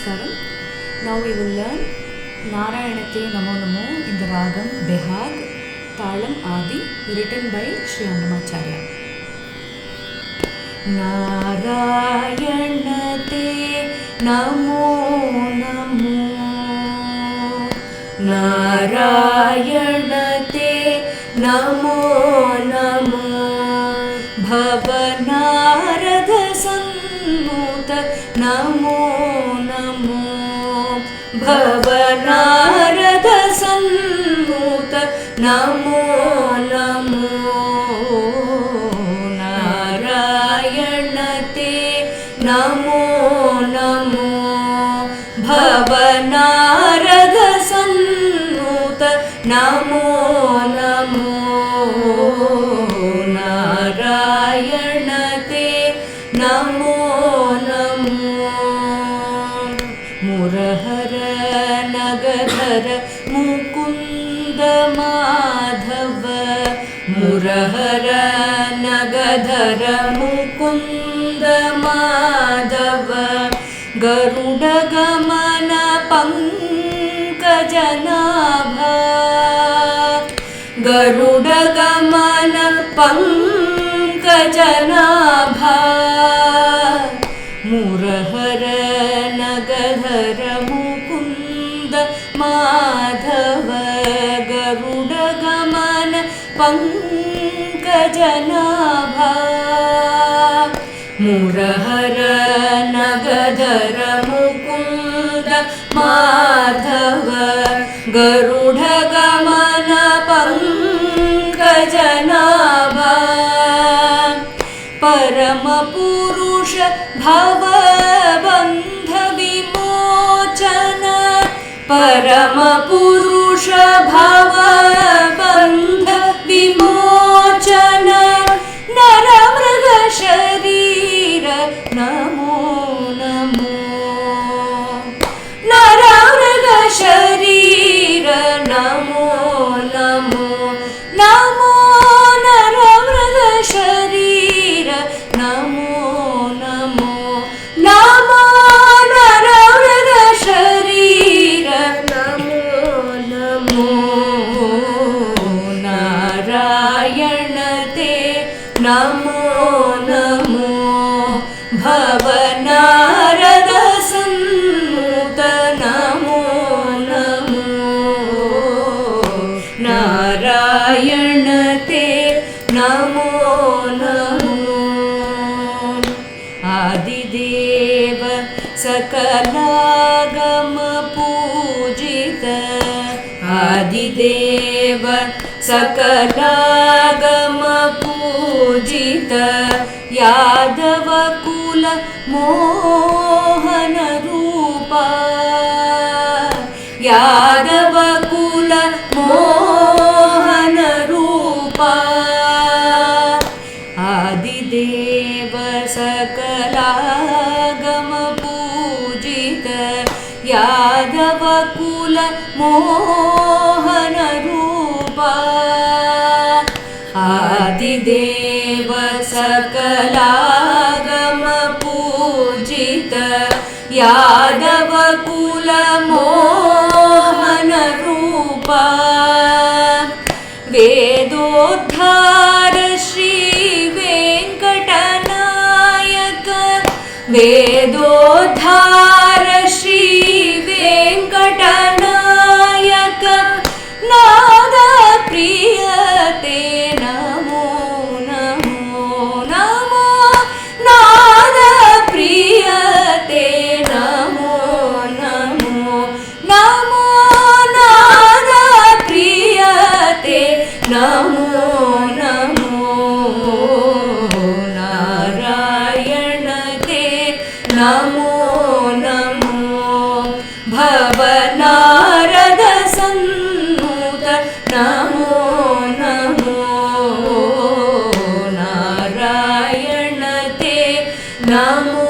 Namaskaram. Now we will learn Narayanatte Namo Namo in the Ragam Behag, Talam Adi, written by Sri Annamacharya. Narayanate Namo Namo, Narayanate Namo Namo, Bhavanarada Sanmuta Namo Namo, Bhavanarada Sanmuta Namo Namo, Narayanate Namo Namo, Bhavanarada Sanmuta Namo Namo, Narayanate Namo Namo. Murahara Nagadhara Mukunda Madhava, Murahara Nagadhara Mukunda Madhava, Garuda Gamana Pankajanabha, Garuda Gamana Pankajanabha, Murahara Nagadhara Mukunda Madhava, Garuda Gamana Pankajanabha, Murahara Nagadhara Mukunda Madhava, Garuda Gamana Pankajanabha, Parama Purusha Bhava Bandha Vimochana, Parama Purusha Bhava Bandha Vimochana, Naramraga Sharira Namo Namo, Naramraga Sharira Namo Namo, Namo Naramraga Sharira Namo Namo, Namo Naramraga Sharira Namo Namo, Narayanate Namo Namo, Bhavanarada Sanmuta Namo Namo, Narayanate Namo Namo. Adideva Sakalagama Pujita, Adideva Sakalagama Pujita, Yadava Kula Mohana Rupa, Yadava Kula Mohana Rupa, Adideva Sakalagama Pujita, Yadava Kula Mohana Rupa, Adideva Sakalagama Pujita, Yadava Kula Mohana Rupa, Vedodhara Shri Venkatanayaka, Vedodhara Shri Venkatanayaka, Nada Priyate Namo Namo, Namo Nada Priyate Namo Namo, Namo Nada Priyate Namo Namo, Narayanate Namo Namo, Bhavanarada Sanmuta Namo Namo, Narayanate Namo